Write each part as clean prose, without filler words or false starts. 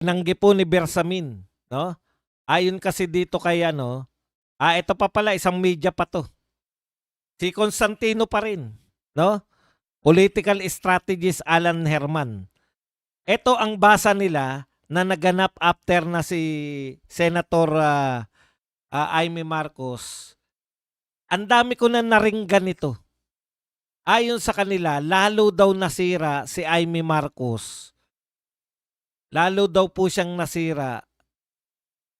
Tinanggi po ni Bersamin, no? Ayon kasi dito kay ano, ito pa pala isang media pa 'to. Si Constantino pa rin, no? Political strategist Alan Herman. Ito ang basa nila na naganap after na si Senator Amy Marcos. Ang dami ko na naringgan nito. Ayon sa kanila, lalo daw nasira si Amy Marcos. Lalo daw po siyang nasira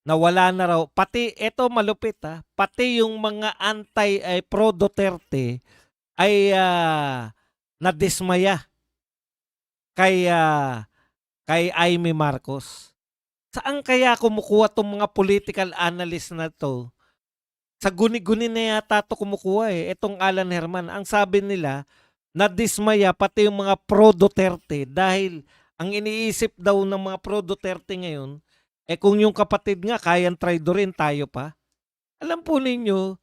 na wala na raw. Pati, eto malupit pati yung mga pro Duterte ay nadismaya kay, kay Amy Marcos. Saan kaya kumukuha tong mga political analyst na to? Sa guni-guni na yata to kumukuha Itong Alan Herman. Ang sabi nila, nadismaya pati yung mga pro Duterte dahil ang iniisip daw ng mga pro Duterte ngayon, kung yung kapatid nga kayang traidorin, tayo pa. Alam po ninyo,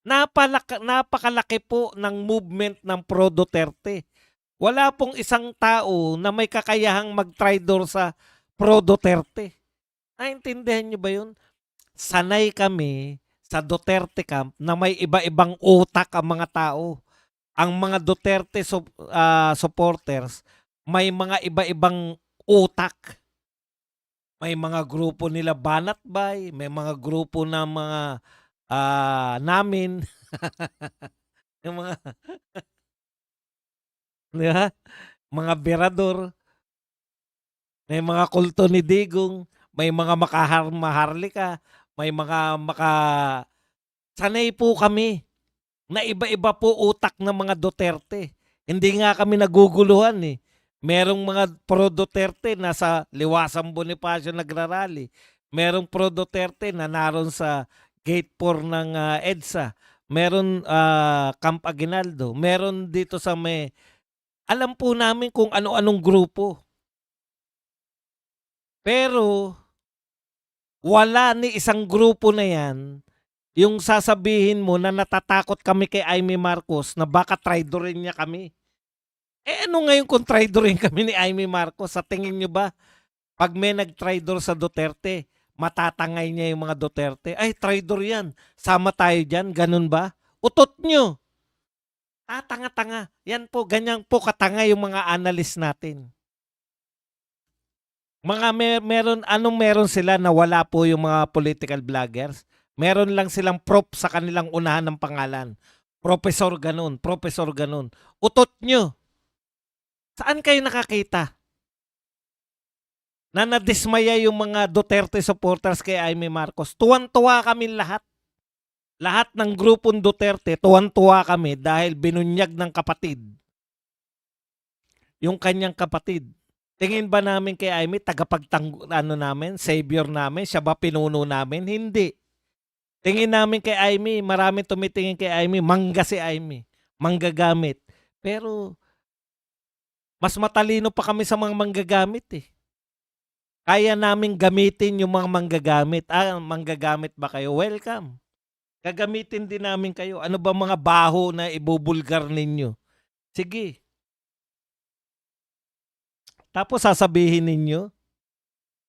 napakalaki po ng movement ng pro Duterte. Wala pong isang tao na may kakayahang mag-traitor sa pro Duterte. Naintindihan nyo ba yun? Sanay kami sa Duterte camp na may iba-ibang utak ang mga tao. Ang mga Duterte supporters, may mga iba-ibang utak. May mga grupo nila Banatbay, may mga grupo na mga namin. Yung mga di ba? Mga berador, may mga kulto ni Digong, may mga maharlika, may mga sanay po kami na iba-iba po utak ng mga Duterte. Hindi nga kami naguguluhan Merong mga pro Duterte na sa Liwasang Bonifacio nagrarally. Merong pro Duterte na naroon sa Gate 4 ng EDSA. Meron Camp Aguinaldo. Meron dito sa alam po namin kung ano-anong grupo. Pero wala ni isang grupo na yan yung sasabihin mo na natatakot kami kay Amy Marcos na baka traidorin niya kami. Ano ngayon kung traidorin kami ni Amy Marcos? Sa tingin nyo ba, pag may nag-traidor sa Duterte, matatangay niya yung mga Duterte? Ay, traidor yan. Sama tayo dyan. Ganun ba? Utot nyo. Tanga-tanga. Yan po, ganyan po katanga yung mga analyst natin. Anong meron sila na wala po yung mga political vloggers? Meron lang silang prop sa kanilang unahan ng pangalan. Professor ganun, professor ganun. Utot nyo. Saan kayo nakakita na nadismaya yung mga Duterte supporters kay Amy Marcos? Tuwan-tuwa kami lahat. Lahat ng grupong Duterte, tuwan-tuwa kami dahil binunyag ng kapatid. Yung kanyang kapatid. Tingin ba namin kay Amy, namin, savior namin, siya ba pinuno namin? Hindi. Tingin namin kay Amy, maraming tumitingin kay Amy, mangga si Amy, manggagamit. Pero mas matalino pa kami sa mga manggagamit Kaya namin gamitin yung mga manggagamit. Manggagamit ba kayo? Welcome. Gagamitin din namin kayo. Ano ba mga baho na ibubulgar ninyo? Sige. Tapos sasabihin ninyo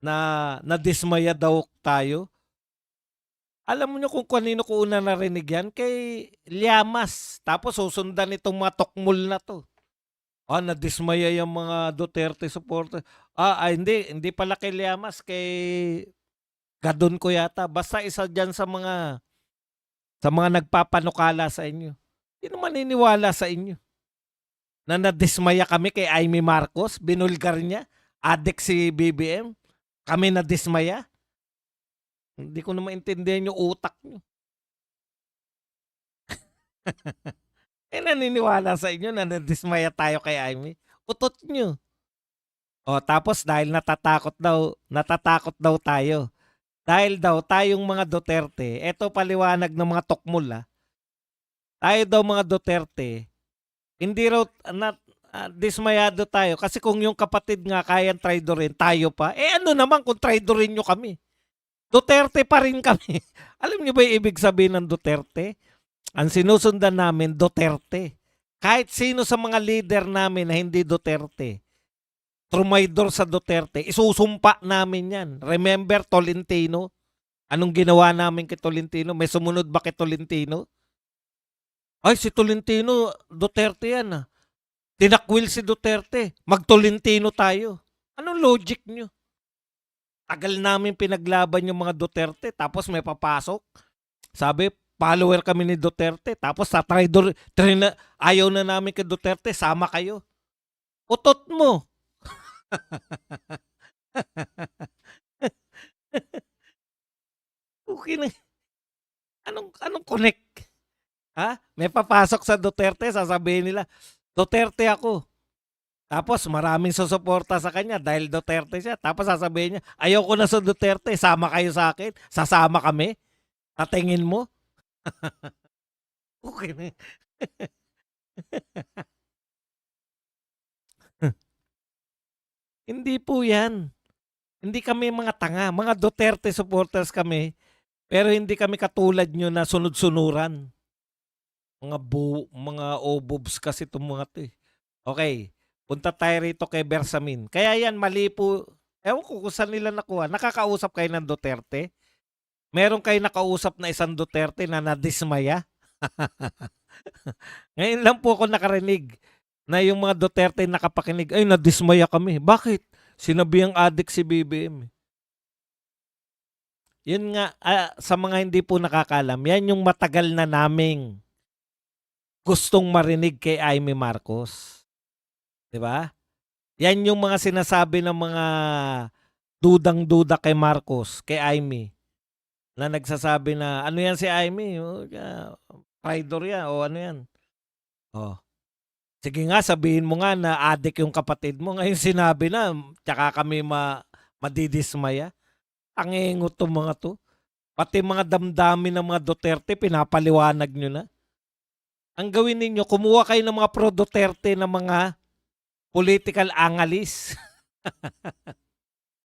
na nadismaya daw tayo. Alam mo nyo kung kanino ko una narinig yan? Kay Llamas. Tapos susundan itong mga tokmol na to. Nadismaya yung mga Duterte supporter. Hindi pala kay Llamas, kay Gadon ko yata. Basta isa dyan sa mga nagpapanukala sa inyo. Sino maniniwala sa inyo? Na nadismaya kami kay Amy Marcos, binulgar niya, adik si BBM, kami nadismaya. Hindi ko na maintindihan yung utak nyo. Naniniwala sa inyo na nadismaya tayo kay Amy? Utot nyo. Tapos dahil natatakot daw tayo. Dahil daw tayong mga Duterte, eto paliwanag ng mga tokmol tayo daw mga Duterte, hindi raw dismayado tayo kasi kung yung kapatid nga kayang traidorin, tayo pa. Ano naman kung traidorin nyo kami? Duterte pa rin kami. Alam niyo ba yung ibig sabihin ng Duterte? Ang sinusundan namin, Duterte. Kahit sino sa mga leader namin na hindi Duterte, trumaydor sa Duterte, isusumpa namin yan. Remember Tolentino? Anong ginawa namin kay Tolentino? May sumunod ba kay Tolentino? Ay, si Tolentino, Duterte yan ah. Tinakwil si Duterte. Mag-Tolentino tayo. Anong logic nyo? Tagal namin pinaglaban yung mga Duterte, tapos may papasok. Sabi, follower kami ni Duterte. Tapos sa ayaw na namin kay Duterte, sama kayo. Utot mo. Okay na. Anong connect? Ha? May papasok sa Duterte, sasabihin nila, Duterte ako. Tapos maraming susuporta sa kanya dahil Duterte siya. Tapos sasabihin niya, ayoko na sa Duterte, sama kayo sa akin. Sasama kami. Tatingin mo. Okay na. Hindi po yan. Hindi kami mga tanga. Mga Duterte supporters kami. Pero hindi kami katulad nyo na sunod-sunuran. Mga obobs kasi itong mga to eh. Okay. Punta tayo rito kay Bersamin. Kaya yan, mali po. Ewan ko kung saan nila nakuha. Nakakausap kayo ng Duterte? Meron kayo nakausap na isang Duterte na nadismaya? Ngayon lang po ako nakarinig na yung mga Duterte nakapakinig, ay nadismaya kami. Bakit? Sinabi ang adik si BBM. Yun nga, sa mga hindi po nakakalam, yan yung matagal na naming gustong marinig kay Amy Marcos. 'Di ba? Yan yung mga sinasabi ng mga dudang-duda kay Marcos, kay Amy. Na nagsasabi na, ano yan si Amy? Traitor yan o ano yan? Oh. Sige nga, sabihin mo nga na adik yung kapatid mo. Ngayon sinabi na, tsaka kami madidismaya. Angingot tong mga to. Pati mga damdamin ng mga Duterte, pinapaliwanag nyo na. Ang gawin ninyo, kumuha kayo ng mga pro-Duterte na mga political analyst.